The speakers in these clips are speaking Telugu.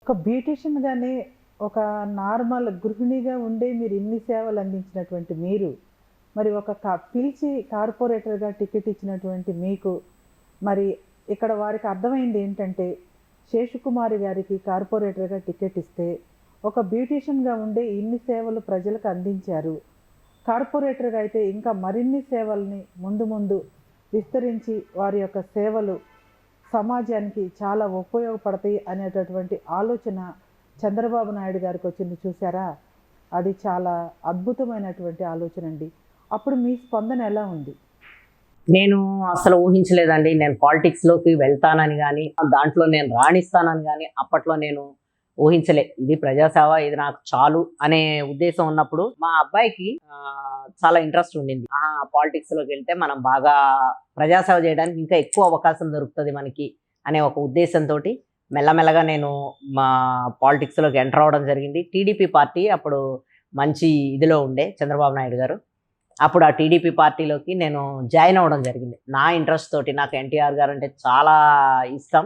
ఒక బ్యూటీషియన్‌గానే ఒక నార్మల్ గృహిణిగా ఉండే మీరు ఇన్ని సేవలు అందించినటువంటి మీరు, మరి ఒక పిలిచి కార్పొరేటర్‌గా టికెట్ ఇచ్చినటువంటి మీకు, మరి ఇక్కడ వారికి అర్థమైంది ఏంటంటే, శేషకుమారి గారికి కార్పొరేటర్‌గా టికెట్ ఇస్తే, ఒక బ్యూటీషియన్‌గా ఉండే ఇన్ని సేవలు ప్రజలకు అందించారు. కార్పొరేటర్‌గా అయితే ఇంకా మరిన్ని సేవల్ని ముందు ముందు విస్తరించి వారి యొక్క సేవలు సమాజానికి చాలా ఉపయోగపడతాయి అనేటటువంటి ఆలోచన చంద్రబాబు నాయుడు గారికి వచ్చింది చూసారా? అది చాలా అద్భుతమైనటువంటి ఆలోచన అండి. అప్పుడు మీ స్పందన ఎలా ఉంది? నేను అసలు ఊహించలేదండి. నేను పాలిటిక్స్‌లోకి వెళ్తానని గాని, దాంట్లో నేను రాణిస్తానని గాని అప్పట్లో నేను ఊహించలే. ఇది ప్రజాసేవ, ఇది నాకు చాలు అనే ఉద్దేశం ఉన్నప్పుడు మా అబ్బాయికి చాలా ఇంట్రెస్ట్ ఉండింది. పాలిటిక్స్‌లోకి వెళ్తే మనం బాగా ప్రజాసేవ చేయడానికి ఇంకా ఎక్కువ అవకాశం దొరుకుతది మనకి అనే ఒక ఉద్దేశంతోటి మెల్లమెల్లగా నేను మా పాలిటిక్స్‌లోకి ఎంటర్ అవ్వడం జరిగింది. టీడీపీ పార్టీ అప్పుడు మంచి ఇదిలో ఉండే చంద్రబాబు నాయుడు గారు. అప్పుడు ఆ టీడీపీ పార్టీలోకి నేను జాయిన్ అవ్వడం జరిగింది. నా ఇంట్రెస్ట్ తోటి నాకు ఎన్టీఆర్ గారు అంటే చాలా ఇష్టం.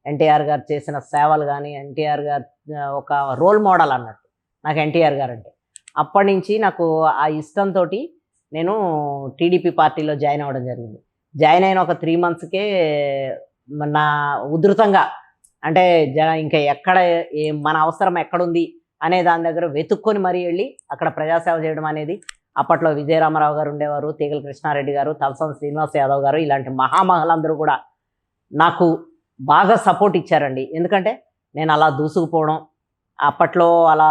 ఎన్టీఆర్ గారు చేసిన సేవలు కానీ, ఎన్టీఆర్ గారు ఒక రోల్ మోడల్ అన్నట్టు నాకు ఎన్టీఆర్ గారు అంటే. అప్పటి నుంచి నాకు ఆ ఇష్టంతో నేను టీడీపీ పార్టీలో జాయిన్ అవ్వడం జరిగింది. జాయిన్ అయిన ఒక 3 మంత్స్కే నా ఉధృతంగా అంటే ఇంకా ఎక్కడ మన అవసరం ఎక్కడుంది అనే దాని దగ్గర వెతుక్కొని మరీ వెళ్ళి అక్కడ ప్రజాసేవ చేయడం అనేది. అప్పట్లో విజయరామారావు గారు ఉండేవారు, తీగల కృష్ణారెడ్డి గారు, తలసాని శ్రీనివాస్ యాదవ్ గారు, ఇలాంటి మహామహులందరూ కూడా నాకు బాగా సపోర్ట్ ఇచ్చారండి. ఎందుకంటే నేను అలా దూసుకుపోవడం, అప్పట్లో అలా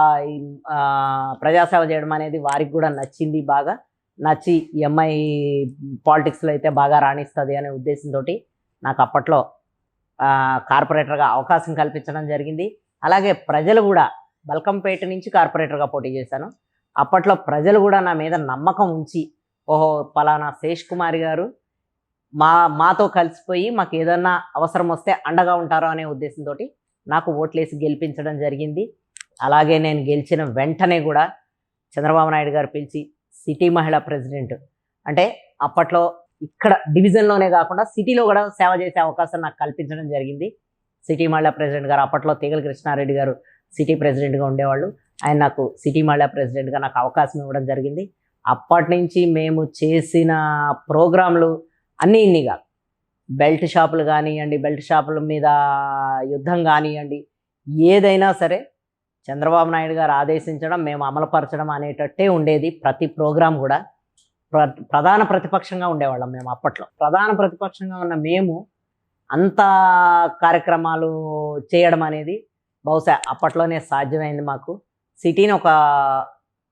ప్రజాసేవ చేయడం అనేది వారికి కూడా నచ్చింది. బాగా నచ్చి ఈ అమ్మాయి పాలిటిక్స్లో అయితే బాగా రాణిస్తుంది అనే ఉద్దేశంతో నాకు అప్పట్లో కార్పొరేటర్గా అవకాశం కల్పించడం జరిగింది. అలాగే ప్రజలు కూడా బల్కంపేట నుంచి కార్పొరేటర్గా పోటీ చేశాను. అప్పట్లో ప్రజలు కూడా నా మీద నమ్మకం ఉంచి, ఓహో పలానా శేష్ కుమారి గారు మాతో కలిసిపోయి మాకు ఏదన్నా అవసరం వస్తే అండగా ఉంటారో అనే ఉద్దేశంతో నాకు ఓట్లేసి గెలిపించడం జరిగింది. అలాగే నేను గెలిచిన వెంటనే కూడా చంద్రబాబు నాయుడు గారు పిలిచి సిటీ మహిళా ప్రెసిడెంట్ అంటే అప్పట్లో ఇక్కడ డివిజన్లోనే కాకుండా సిటీలో కూడా సేవ చేసే అవకాశం నాకు కల్పించడం జరిగింది. సిటీ మహిళా ప్రెసిడెంట్ గారు అప్పట్లో తీగల కృష్ణారెడ్డి గారు సిటీ ప్రెసిడెంట్గా ఉండేవాళ్ళు. ఆయన నాకు సిటీ మహిళా ప్రెసిడెంట్గా నాకు అవకాశం ఇవ్వడం జరిగింది. అప్పటి నుంచి మేము చేసిన ప్రోగ్రాంలు అన్నీ ఇన్నిగా బెల్ట్ షాపులు కానివ్వండి, బెల్ట్ షాపుల మీద యుద్ధం కానివ్వండి, ఏదైనా సరే చంద్రబాబు నాయుడు గారు ఆదేశించడం, మేము అమలుపరచడం అనేటట్టే ఉండేది. ప్రతి ప్రోగ్రాం కూడా ప్రధాన ప్రతిపక్షంగా ఉండేవాళ్ళం మేము అప్పట్లో. ప్రధాన ప్రతిపక్షంగా ఉన్న మేము అంత కార్యక్రమాలు చేయడం అనేది బహుశా అప్పట్లోనే సాధ్యమైంది. మాకు సిటీని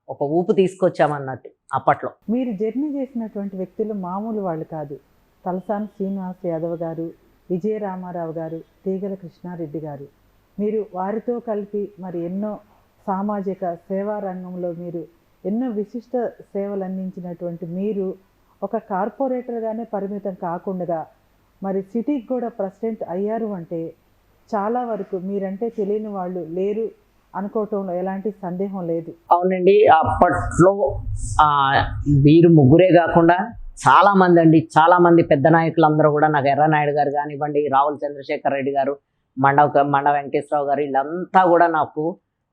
ఒక ఊపు తీసుకొచ్చామన్నట్టు అప్పట్లో. మీరు జర్నీ చేసినటువంటి వ్యక్తులు మామూలు వాళ్ళు కాదు. తలసాని శ్రీనివాస్ యాదవ్ గారు, విజయరామారావు గారు, తీగల కృష్ణారెడ్డి గారు, మీరు వారితో కలిపి మరి ఎన్నో సామాజిక సేవా రంగంలో మీరు ఎన్నో విశిష్ట సేవలు అందించినటువంటి మీరు ఒక కార్పొరేటర్గానే పరిమితం కాకుండా మరి సిటీకి కూడా ప్రెసిడెంట్ అయ్యారు అంటే చాలా వరకు మీరంటే తెలియని వాళ్ళు లేరు అనుకోవటంలో ఎలాంటి సందేహం లేదు. అవునండి, అప్పట్లో వీరు ముగ్గురే కాకుండా చాలామంది అండి, చాలామంది పెద్ద నాయకులందరూ కూడా నాకు ఎర్రనాయుడు గారు కానివ్వండి, రావుల చంద్రశేఖర్ రెడ్డి గారు, మండ వెంకటేశ్వరరావు గారు, వీళ్ళంతా కూడా నాకు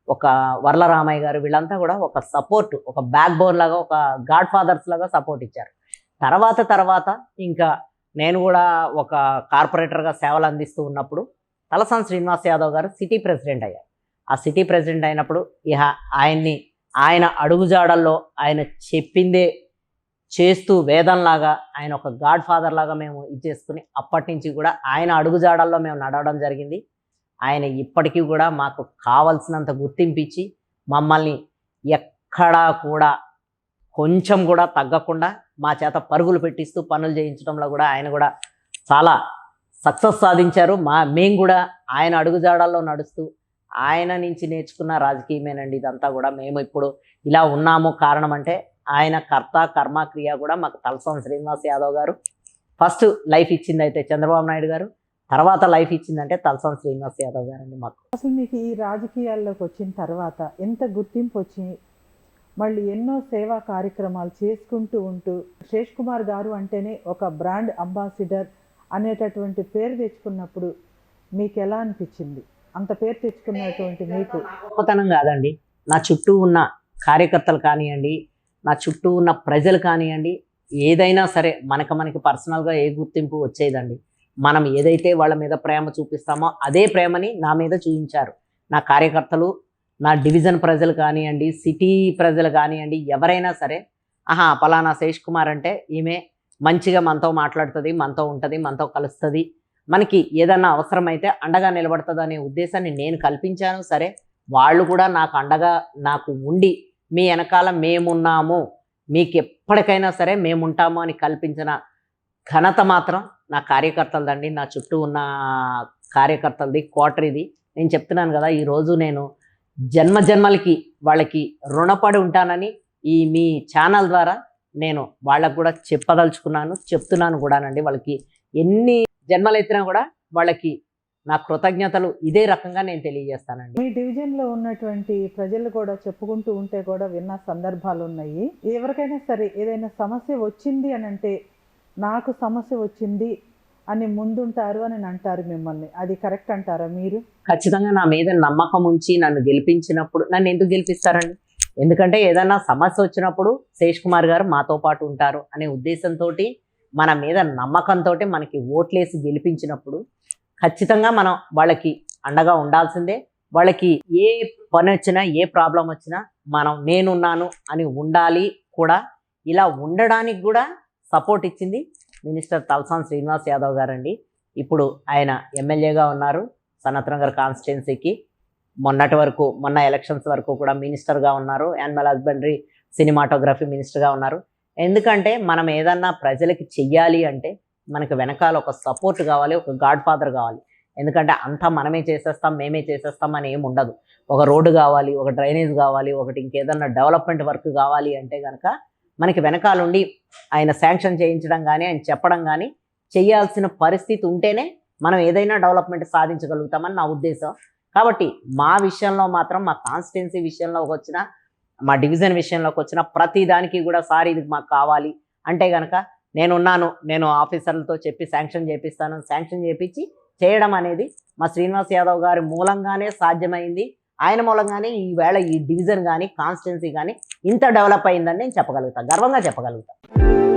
ఒక వర్లరామయ్య గారు, వీళ్ళంతా కూడా ఒక సపోర్ట్, ఒక బ్యాక్ బోన్ లాగా, ఒక గాడ్ ఫాదర్స్ లాగా సపోర్ట్ ఇచ్చారు. తర్వాత ఇంకా నేను కూడా ఒక కార్పొరేటర్గా సేవలు అందిస్తూ ఉన్నప్పుడు తలసాని శ్రీనివాస్ యాదవ్ గారు సిటీ ప్రెసిడెంట్ అయ్యారు. ఆ సిటీ ప్రెసిడెంట్ అయినప్పుడు ఆయన అడుగుజాడల్లో ఆయన చెప్పిందే చేస్తూ వేదంలాగా ఆయన ఒక గాడ్ ఫాదర్ లాగా మేము ఇచ్చేసుకుని అప్పటి నుంచి కూడా ఆయన అడుగుజాడల్లో మేము నడవడం జరిగింది. ఆయన ఇప్పటికీ కూడా మాకు కావలసినంత గుర్తింపు ఇచ్చి మమ్మల్ని ఎక్కడా కూడా కొంచెం కూడా తగ్గకుండా మా చేత పరుగులు పెట్టిస్తూ పనులు చేయించడంలో కూడా ఆయన కూడా చాలా సక్సెస్ సాధించారు. మేము కూడా ఆయన అడుగుజాడల్లో నడుస్తూ ఆయన నుంచి నేర్చుకున్న రాజకీయమేనండి ఇదంతా కూడా. మేము ఇప్పుడు ఇలా ఉన్నాము కారణం అంటే ఆయన కర్త కర్మ క్రియ కూడా మాకు తలసాని శ్రీనివాస్ యాదవ్ గారు ఫస్ట్ లైఫ్ ఇచ్చింది అయితే చంద్రబాబు నాయుడు గారు, తర్వాత లైఫ్ ఇచ్చిందంటే తలసాని శ్రీనివాస్ యాదవ్ గారు అండి మాకు. అసలు మీకు ఈ రాజకీయాల్లోకి వచ్చిన తర్వాత ఎంత గుర్తింపు వచ్చి మళ్ళీ ఎన్నో సేవా కార్యక్రమాలు చేసుకుంటూ ఉంటూ శేష్ కుమార్ గారు అంటేనే ఒక బ్రాండ్ అంబాసిడర్ అనేటటువంటి పేరు తెచ్చుకున్నప్పుడు మీకు ఎలా అనిపించింది? అంత పేరు తెచ్చుకున్నటువంటి మీకు గొప్పతనం కాదండి. నా చుట్టూ ఉన్న కార్యకర్తలు కానివ్వండి, నా చుట్టూ ఉన్న ప్రజలు కానివ్వండి, ఏదైనా సరే మనకి పర్సనల్గా ఏ గుర్తింపు వచ్చేదండి. మనం ఏదైతే వాళ్ళ మీద ప్రేమ చూపిస్తామో అదే ప్రేమని నా మీద చూపించారు. నా కార్యకర్తలు, నా డివిజన్ ప్రజలు కానివ్వండి, సిటీ ప్రజలు కానివ్వండి, ఎవరైనా సరే ఆహా పలానా శేష్ కుమార్ అంటే ఈమె మంచిగా మనతో మాట్లాడుతుంది, మనతో ఉంటుంది, మనతో కలుస్తుంది, మనకి ఏదన్నా అవసరమైతే అండగా నిలబడుతుంది అనే ఉద్దేశాన్ని నేను కల్పించాను. సరే వాళ్ళు కూడా నాకు అండగా నాకు ఉండి మీ వెనకాల మేమున్నాము, మీకు ఎప్పటికైనా సరే మేముంటాము అని కల్పించిన ఘనత మాత్రం నా కార్యకర్తలదండి. నా చుట్టూ ఉన్న కార్యకర్తలది, కోటరీది. నేను చెప్తున్నాను కదా, ఈరోజు నేను జన్మలకి వాళ్ళకి రుణపడి ఉంటానని ఈ మీ ఛానల్ ద్వారా నేను వాళ్ళకు కూడా చెప్పదలుచుకున్నాను, చెప్తున్నాను కూడానండి. వాళ్ళకి ఎన్ని జన్మలు ఎత్తినా కూడా వాళ్ళకి నా కృతజ్ఞతలు ఇదే రకంగా నేను తెలియజేస్తానండి. మీ డివిజన్లో ఉన్నటువంటి ప్రజలు కూడా చెప్పుకుంటూ ఉంటే కూడా విన్న సందర్భాలు ఉన్నాయి. ఎవరికైనా సరే ఏదైనా సమస్య వచ్చింది అని అంటే నాకు సమస్య వచ్చింది అని ముందుంటారు అని అంటారు మిమ్మల్ని. అది కరెక్ట్ అంటారా మీరు? ఖచ్చితంగా నా మీద నమ్మకం ఉంచి నన్ను గెలిపించినప్పుడు నన్ను ఎందుకు గెలిపిస్తారండి? ఎందుకంటే ఏదన్నా సమస్య వచ్చినప్పుడు శేష్ కుమార్ గారు మాతో పాటు ఉంటారు అనే ఉద్దేశంతో మన మీద నమ్మకంతో మనకి ఓట్లేసి గెలిపించినప్పుడు ఖచ్చితంగా మనం వాళ్ళకి అండగా ఉండాల్సిందే. వాళ్ళకి ఏ పని వచ్చినా ఏ ప్రాబ్లం వచ్చినా నేనున్నాను అని ఉండాలి కూడా. ఇలా ఉండడానికి కూడా సపోర్ట్ ఇచ్చింది మినిస్టర్ తలసాని శ్రీనివాస్ యాదవ్ గారండి. ఇప్పుడు ఆయన ఎమ్మెల్యేగా ఉన్నారు సనత్ నగర్ కాన్స్టిట్యున్సీకి. మొన్న ఎలక్షన్స్ వరకు కూడా మినిస్టర్గా ఉన్నారు. యానిమల్ హస్బెండరీ సినిమాటోగ్రఫీ మినిస్టర్గా ఉన్నారు. ఎందుకంటే మనం ఏదన్నా ప్రజలకి చెయ్యాలి అంటే మనకు వెనకాల ఒక సపోర్ట్ కావాలి, ఒక గాడ్ ఫాదర్ కావాలి. ఎందుకంటే అంతా మేమే చేసేస్తాం అని ఏమి ఉండదు. ఒక రోడ్డు కావాలి, ఒక డ్రైనేజ్ కావాలి, ఒకటి ఇంకేదన్నా డెవలప్మెంట్ వర్క్ కావాలి అంటే కనుక మనకి వెనకాలండి ఆయన శాంక్షన్ చేయించడం కానీ, ఆయన చెప్పడం కానీ చేయాల్సిన పరిస్థితి ఉంటేనే మనం ఏదైనా డెవలప్మెంట్ సాధించగలుగుతామని నా ఉద్దేశం. కాబట్టి మా విషయంలో మాత్రం, మా కాన్స్టిట్యున్సీ విషయంలోకి వచ్చిన, మా డివిజన్ విషయంలోకి వచ్చిన ప్రతి దానికి కూడా సార్ ఇది మాకు కావాలి అంటే కనుక నేను ఆఫీసర్లతో చెప్పి శాంక్షన్ చేయించి చేయడం అనేది మా శ్రీనివాస్ యాదవ్ గారి మూలంగానే సాధ్యమైంది. ఆయన మూలంగానే ఈవేళ ఈ డివిజన్ కానీ కాన్స్టిట్యున్సీ కానీ ఇంత డెవలప్ అయిందని నేను గర్వంగా చెప్పగలుగుతాను.